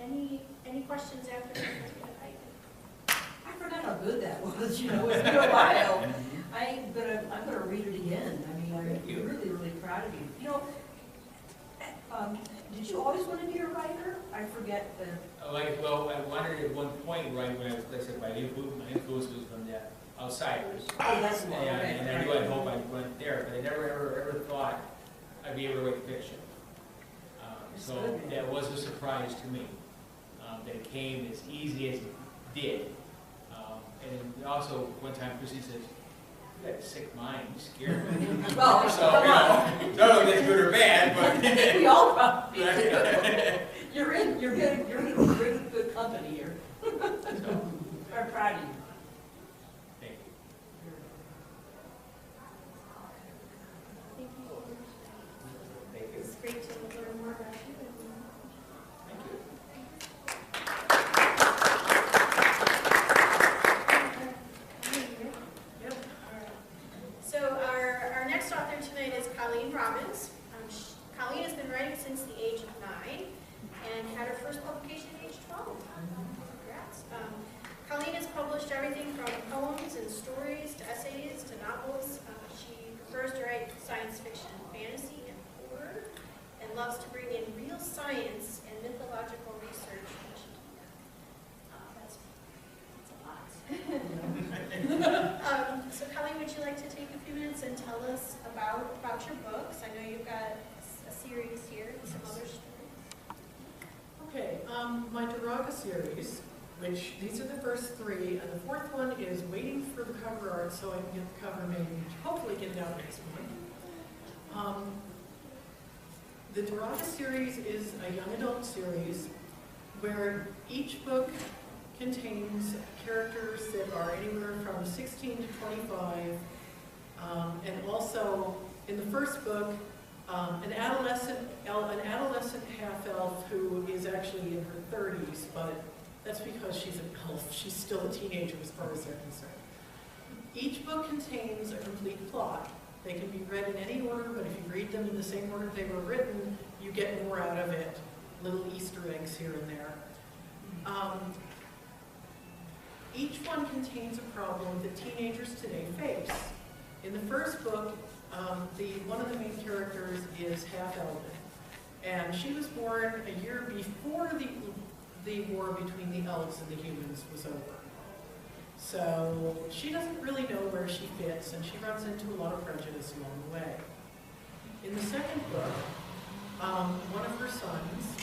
Any questions after? I forgot how good that was, you know, it's been a while. I'm gonna read it again. I mean, I'm really, really proud of you. You know, did you always want to be a writer? I forget the... Well, I wanted at one point, right, when I said my influence was from the outsiders. Oh, that's the one, okay. And I knew I'd hope I went there, but I never ever thought I'd be able to write fiction. So that was a surprise to me, that it came as easy as it did. And also, one time Chrissy says, "You got a sick mind, you scared me." Well, So, don't know if that's good or bad, but... we all probably do. You're in good company here. So, I'm proud of you. thank you. Thank you. It's great to learn more about you. Thank you. So our next author tonight is Colleen Robbins. Colleen has been writing since the age of 9 and had her first publication at age 12. Congrats. Colleen has published everything from poems and stories to essays to novels. She prefers to write science fiction, fantasy, and horror, and loves to bring in real science and mythological research. That's a lot. So Colleen, would you like to take a few minutes and tell us about your books? I know you've got a series here and some other stories. Okay, my Duraga series, which these are the first 3, and the 4th one is waiting for the cover art so I can get the cover made and hopefully get it out next month. The Duraga series is a young adult series where each book contains characters that are anywhere from 16 to 25, and also in the first book, an adolescent half-elf who is actually in her 30s, but that's because she's an elf. She's still a teenager as far as they're concerned. Each book contains a complete plot. They can be read in any order, but if you read them in the same order they were written, you get more out of it, little Easter eggs here and there. Each one contains a problem that teenagers today face. In the first book, one of the main characters is half-elven, and she was born a year before the war between the elves and the humans was over. So she doesn't really know where she fits, and she runs into a lot of prejudice along the way. In the second book, one of her sons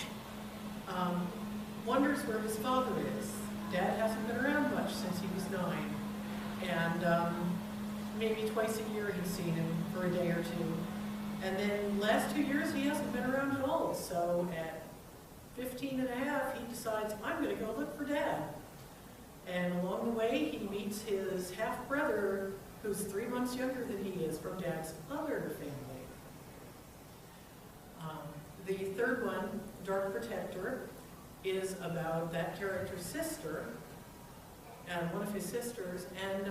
wonders where his father is. Dad hasn't been around much since he was 9, and maybe twice a year he's seen him for a day or two. And then last 2 years he hasn't been around at all, so at 15 and a half he decides, I'm going to go look for Dad. And along the way he meets his half-brother, who's 3 months younger than he is, from Dad's other family. The third one, Dark Protector, is about that character's sister, and one of his sisters, and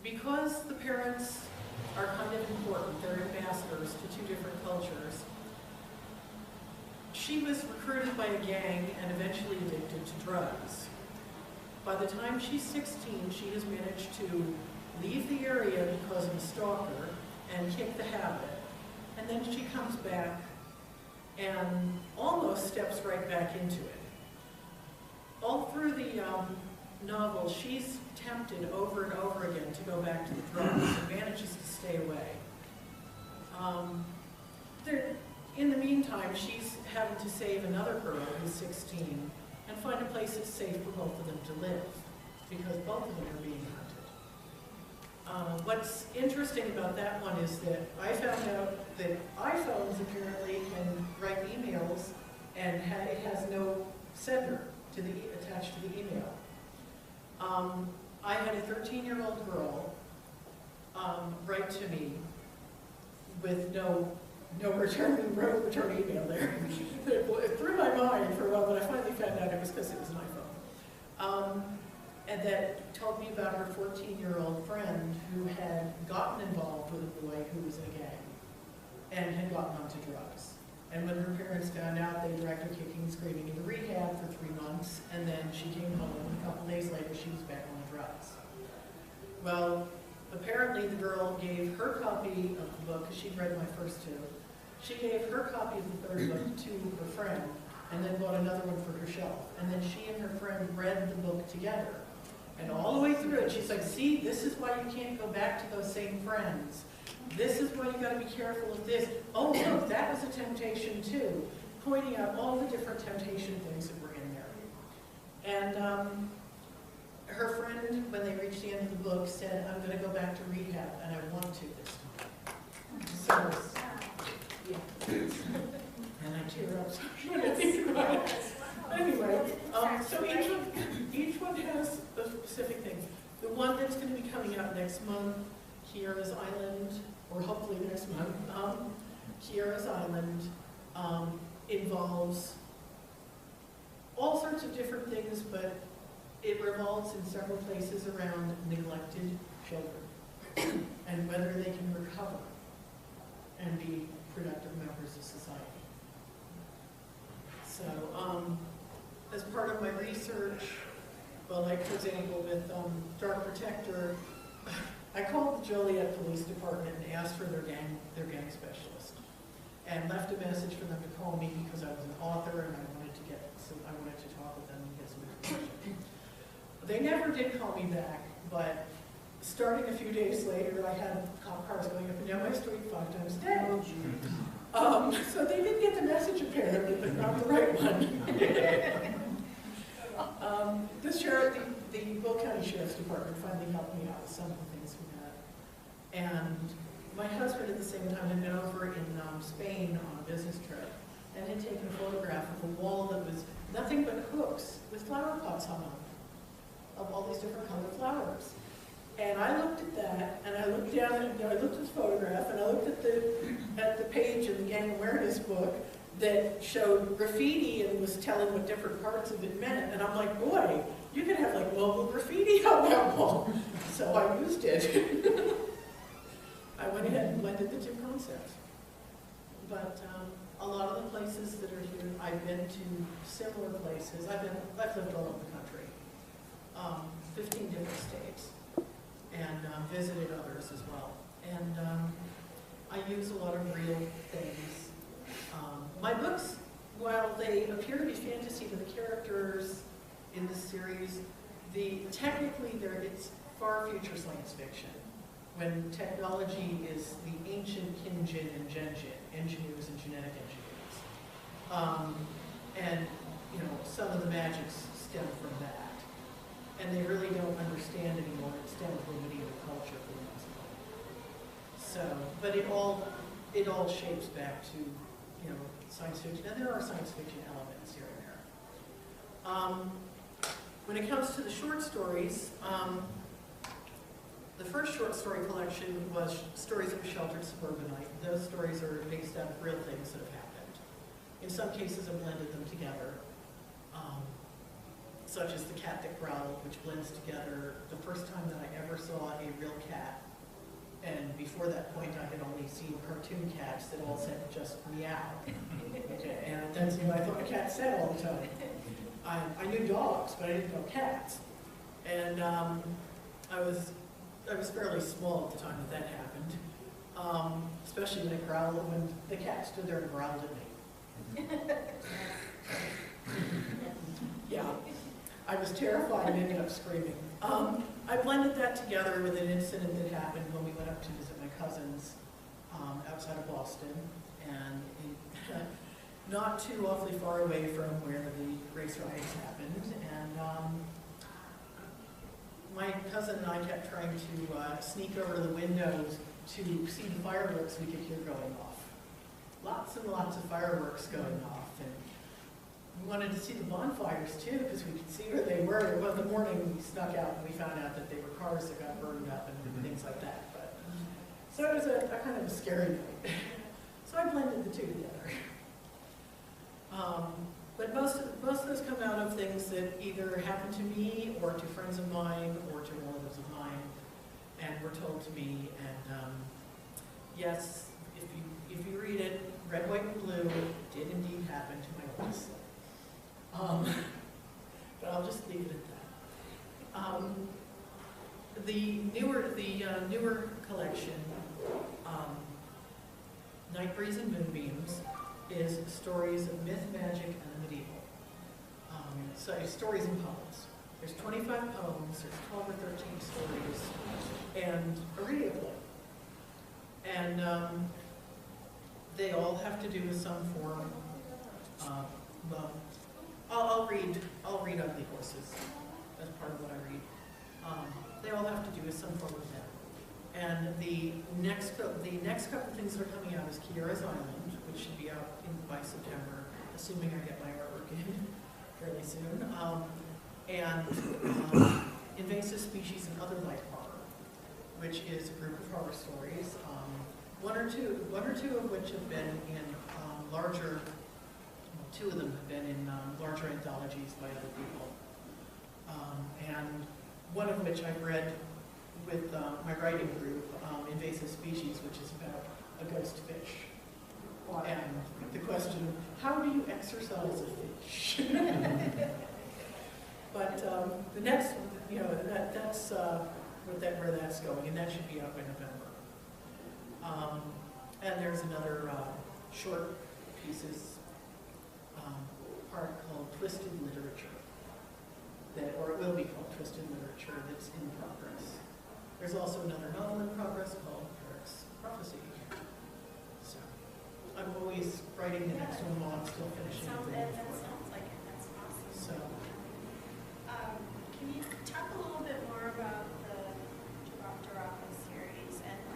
because the parents are kind of important, they're ambassadors to 2 different cultures, she was recruited by a gang and eventually addicted to drugs. By the time she's 16, she has managed to leave the area because of a stalker and kick the habit, and then she comes back and almost steps right back into it. All through the novel, she's tempted over and over again to go back to the drugs and manages to stay away. In the meantime, she's having to save another girl who's 16 and find a place that's safe for both of them to live, because both of them are being hunted. What's interesting about that one is that I found out that iPhones apparently can write emails and it has no sender attached to the email. I had a 13-year-old girl write to me with no return email there. It threw my mind for a while, but I finally found out it was because it was an iPhone. And that told me about her 14-year-old friend who had gotten involved with a boy who was in a gang and had gotten onto drugs. And when her parents found out, they dragged her kicking and screaming into rehab for 3 months, and then she came home, and a couple days later, she was back on the drugs. Well, apparently the girl gave her copy of the book, because she'd read my first two. She gave her copy of the third book to her friend, and then bought another one for herself. And then she and her friend read the book together. And all the way through it, she's like, see, this is why you can't go back to those same friends. This is why you gotta be careful of this. Oh, look, that was a temptation too. Pointing out all the different temptation things that were in there. And her friend, when they reached the end of the book, said, I'm gonna go back to rehab, and I want to this time. So, yeah. And I tear up when I think about it. Anyway, so each one has a specific thing. The one that's going to be coming out next month, Kiara's Island, or hopefully next month, Kiara's Island involves all sorts of different things, but it revolves in several places around neglected children and whether they can recover and be productive members of society. So, as part of my research, well, like for example with Dark Protector, I called the Joliet Police Department and asked for their gang specialist, and left a message for them to call me because I was an author and I wanted to talk with them and get some information. They never did call me back, but starting a few days later, I had cop cars going up and down my street 5 times a day. So they did get the message apparently, but not the right one. The Will County Sheriff's Department finally helped me out with some of the things we had. And my husband at the same time had been over in Spain on a business trip and had taken a photograph of a wall that was nothing but hooks with flower pots hung on, of all these different colored flowers. And I looked at that, and I looked down, and I looked at the photograph, and I looked at the page in the gang awareness book that showed graffiti and was telling what different parts of it meant. And I'm like, boy, you could have like mobile graffiti on that wall. So I used it. I went ahead and blended the two concepts. But a lot of the places that are here, I've been to similar places. I've lived all over the country, 15 different states, and visited others as well. And I use a lot of real things. My books, while they appear to be fantasy to the characters in this series, technically it's far future science fiction. When technology is the ancient Kinjin and Genjin, engineers and genetic engineers. And, some of the magics stem from that. And they really don't understand anymore the extent of the medieval culture for the most part. So, but it all shapes back to, science fiction. And there are science fiction elements here and there. When it comes to the short stories, the first short story collection was Stories of a Sheltered Suburbanite. Those stories are based on real things that have happened. In some cases, I blended them together, such as The Cat That Growled, which blends together the first time that I ever saw a real cat. And before that point, I had only seen cartoon cats that all said just meow. And that's what I thought a cat said all the time. I knew dogs, but I didn't know cats. And I was fairly small at the time that happened, especially when the cat stood there and growled at me. Yeah, I was terrified and ended up screaming. I blended that together with an incident that happened when we went up to visit my cousins outside of Boston, and not too awfully far away from where the race riots happened. And my cousin and I kept trying to sneak over to the windows to see the fireworks we could hear going off. Lots and lots of fireworks going off. And we wanted to see the bonfires too, because we could see where they were. Well, in the morning we snuck out and we found out that they were cars that got burned up and things like that. But so it was a kind of a scary night. So I blended the two together. But most of those come out of things that either happened to me or to friends of mine or to relatives of mine, and were told to me. And yes, if you read it, red, white, and blue, did indeed happen to my oldest son. But I'll just leave it at that. The newer collection, Night Breeze and Moonbeams, is stories of myth, magic, and the medieval. So stories and poems. There's 25 poems, there's 12 or 13 stories, and a radio play. And they all have to do with some form. Well, I'll read Ugly Horses as part of what I read. They all have to do with some form of that. And the next couple of things that are coming out is Kiara's Island, which should be out by September, assuming I get my artwork in fairly soon. Invasive Species and Other Light Horror, which is a group of horror stories. One or two of which have been in larger. Two of them have been in larger anthologies by other people, and one of which I've read with my writing group, Invasive Species, which is about a ghost fish. And the question, how do you exorcise a fish? But the next, that's where that's going, and that should be out by November. And there's another short pieces part called Twisted Literature, or it will be called Twisted Literature, that's in progress. There's also another novel in progress called Eric's Prophecy. So I'm always writing the next one while I'm still finishing. That sounds like it. That's awesome. So, can you talk a little bit more about the Robbins series and the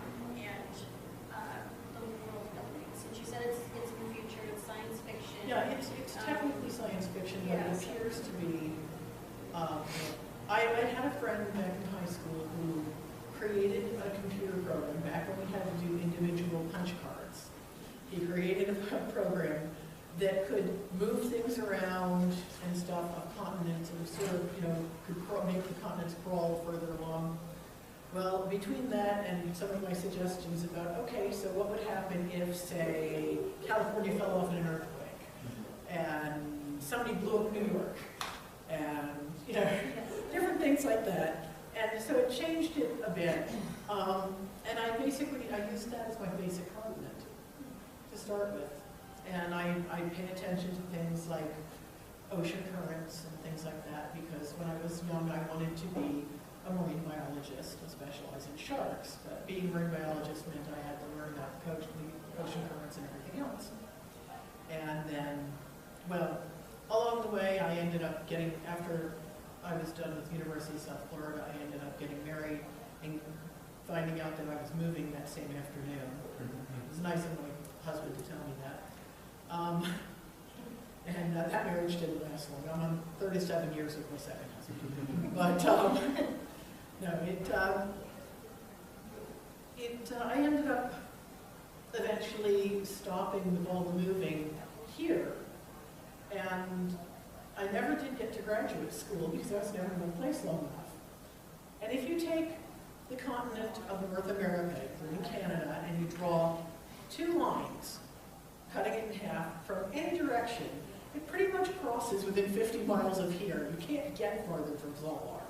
world building? Since you said it's in the future, it's science fiction. yeah, it's technically science fiction, but it appears to be. I had a friend back in high school who created a computer program back when we had to do individual punch cards. He created a program that could move things around and stuff of continents and sort of, could make the continents crawl further along. Well, between that and some of my suggestions about, okay, so what would happen if, say, California fell off in an earthquake and somebody blew up New York and, different things like that. And so it changed it a bit. And I used that as my basic continent to start with. And I pay attention to things like ocean currents and things like that, because when I was young, I wanted to be a marine biologist and specialize in sharks. But being a marine biologist meant I had to learn about the ocean currents and everything else. And then, well, along the way, I ended up getting, after I was done with University of South Florida, I ended up getting married and finding out that I was moving that same afternoon. It was nice of my husband to tell me that. And that marriage didn't last long. I'm on 37 years with my second husband. But no, I ended up eventually stopping all the moving here. And I never did get to graduate school because I was never in one place long enough. And if you take the continent of North America, including Canada, and you draw two lines, cutting it in half from any direction, it pretty much crosses within 50 miles of here. You can't get farther from Zalbar.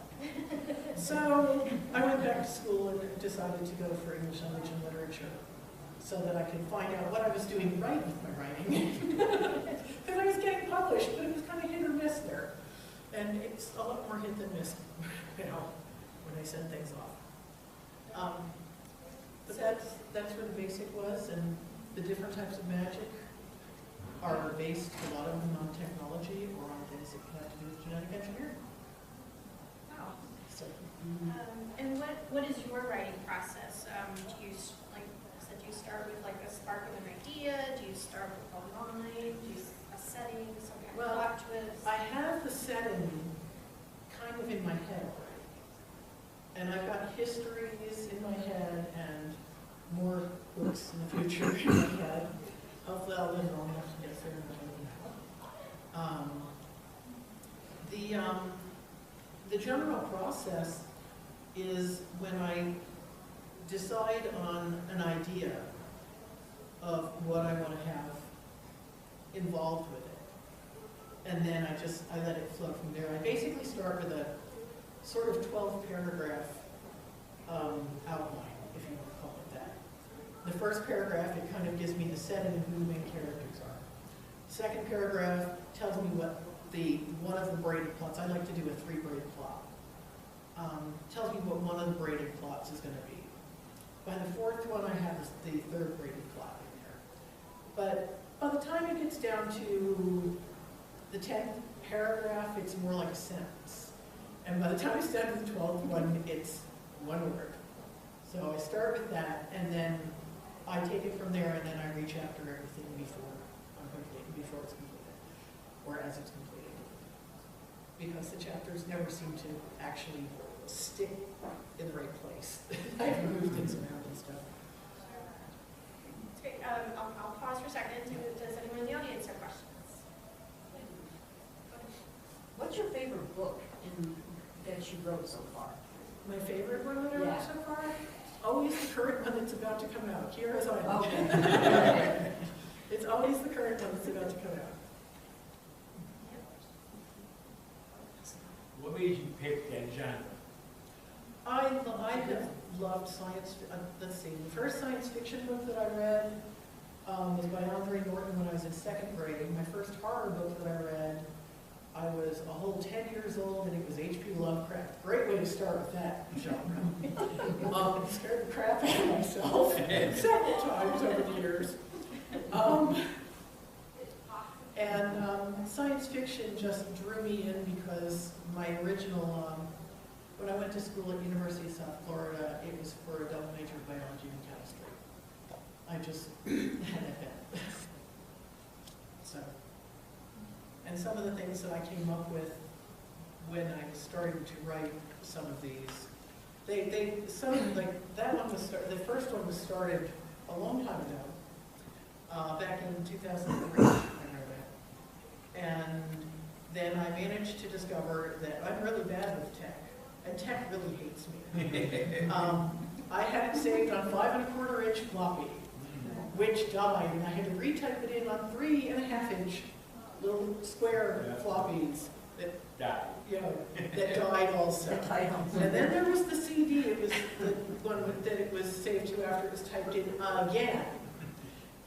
So I went back to school and decided to go for English language and literature so that I could find out what I was doing right with my writing. Because I was getting published, but it was kind of hit or miss there. And it's a lot more hit than miss now when I send things off. But that's where the basic was, and the different types of magic are based, a lot of them, on technology or on things that have to do with genetic engineering. Wow. So, And what is your writing process? Do you, like I said, do you start with like a spark of an idea? Do you start with a line? Do you a setting, some kind of plot twist? I have the setting kind of in my head already. And I've got histories in my head and more books in the future in my head. Hopefully I'll live long enough to get there. The general process is when I decide on an idea of what I want to have involved with it. And then I let it flow from there. I basically start with a sort of 12-paragraph outline, if you want to call it that. The first paragraph, it kind of gives me the setting and who the main characters are. Second paragraph tells me what one of the braided plots, I like to do a 3-braided plot, tells me what one of the braided plots is going to be. By the fourth one, I have the 3rd braided plot in there. But by the time it gets down to the 10th paragraph, it's more like a sentence. And by the time it's down to the 12th one, it's one word. So I start with that, and then I take it from there, and then I reach after everything before it's completed, or as it's completed. Because the chapters never seem to actually stick in the right place. I have to move things around and stuff. Okay, I'll pause for a second. Does anyone in the audience have questions? What's your favorite book that you wrote so far? My favorite one that I wrote Yeah. so far? Always the current one that's about to come out, Kira's Island. Okay. It's always the current one that's about to come out. What made you pick that genre? I have loved science, let's see, the first science fiction book that I read was by Andre Norton when I was in 2nd grade. My first horror book that I read, I was a whole 10 years old, and it was H.P. Lovecraft. Great way to start with that genre. Scared the crap out of myself several times over the years. Science fiction just drew me in because my original, when I went to school at University of South Florida, it was for a double major of biology and chemistry. I just had that bent. So, and some of the things that I came up with when I was starting to write some of these, like that one was the first one was started a long time ago, back in 2003. I know that, and then I managed to discover that I'm really bad with tech, and tech really hates me. I had it saved on 5 1/4-inch floppy, which died, and I had to retype it in on 3 1/2-inch little square floppies that that died also. And then there was the CD. It was the one that it was saved to after it was typed in again,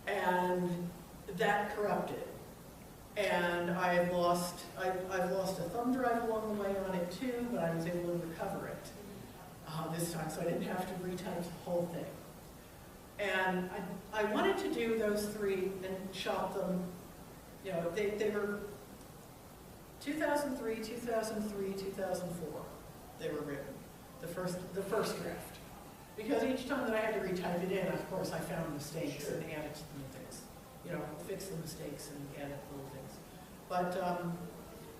and that corrupted. And I've lost a thumb drive along the way on it too, but I was able to recover it this time, so I didn't have to retype the whole thing. And I wanted to do those 3 and shop them. You know, they were 2003, 2003, 2004. They were written, the first draft. Because each time that I had to retype it in, of course, I found mistakes and added new things. You know, fix the mistakes and added little things. But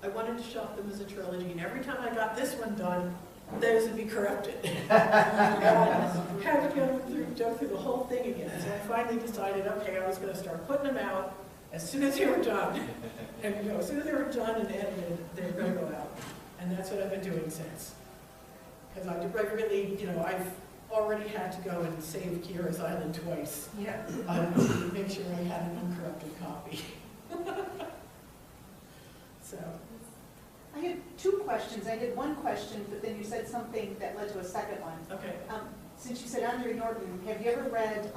I wanted to shop them as a trilogy, and every time I got this one done, those would be corrupted. And I had to go through the whole thing again. So I finally decided, okay, I was going to start putting them out as soon as they were done. And you know, as soon as they were done and edited, they were going to go out. And that's what I've been doing since. Because I really, you know, I've already had to go and save Kira's Island twice. Yeah. To make sure I had an uncorrupted copy. So. I had 2 questions. I had one question, but then you said something that led to a second one. Okay. Since you said Andre Norton, have you ever read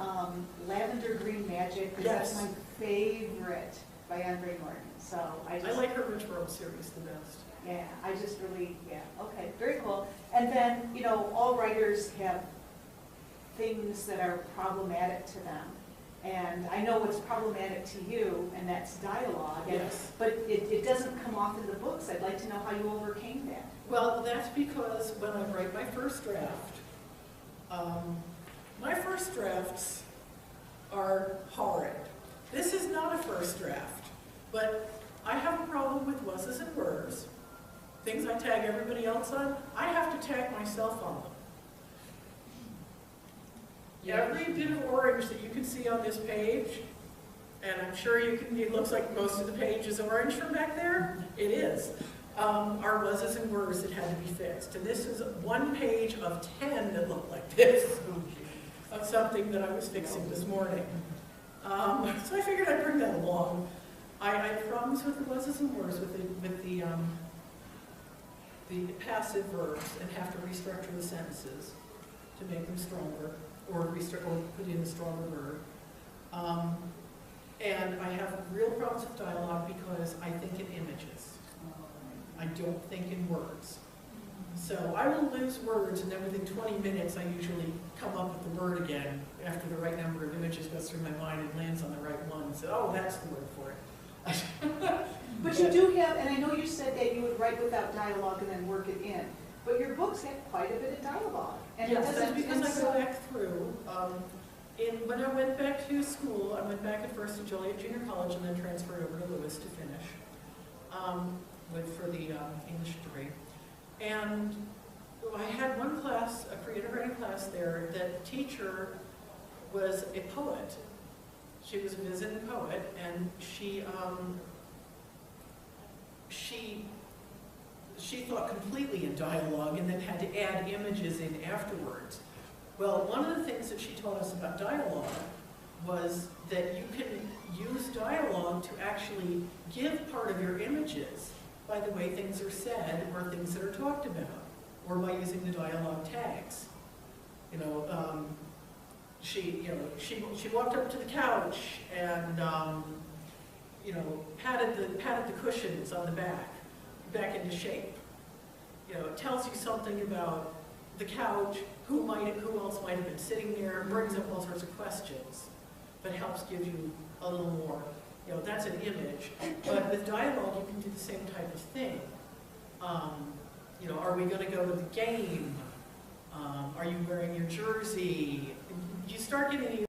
Lavender Green Magic? 'Cause Yes. That's my favorite by Andre Norton. So I like her Rich World series the best. Yeah, I just really, okay, very cool. And then, you know, all writers have things that are problematic to them. And I know what's problematic to you, and that's dialogue. Yes. But it doesn't come off in the books. I'd like to know how you overcame that. Well, that's because when I write my first draft, my first drafts are horrid. This is not a first draft, but I have a problem with was's and were's. Things I tag everybody else on, I have to tag myself on them. Every bit of orange that you can see on this page, and I'm sure you can, it looks like most of the page is orange from back there. It is. Are was's and were's that had to be fixed. And this is 1 page of 10 that looked like this, of something that I was fixing this morning. So I figured I'd bring that along. I have problems with the was's and where's with the passive verbs and have to restructure the sentences to make them stronger, or put in a stronger verb. And I have real problems with dialogue because I think in images. I don't think in words. So I will lose words, and then within 20 minutes, I usually come up with the word again after the right number of images goes through my mind and lands on the right one, and say, oh, that's the word for it. But you do have, and I know you said that you would write without dialogue and then work it in, but your books have quite a bit of dialogue. And it Yes, that's doesn't, because and I so, go back through. When I went back to school, I went back at first to Joliet Junior College and then transferred over to Lewis to finish for the English degree. And I had one class, a creative writing class there, that the teacher was a poet. She was a visiting poet, and she thought completely in dialogue and then had to add images in afterwards. Well, one of the things that she taught us about dialogue was that you can use dialogue to actually give part of your images by the way things are said or things that are talked about, or by using the dialogue tags. She walked up to the couch and patted the cushions on the back into shape. It tells you something about the couch, who else might have been sitting there, brings up all sorts of questions, but helps give you a little more. That's an image. But with dialogue, you can do the same type of thing. Are we going to go to the game? Are you wearing your jersey? You start getting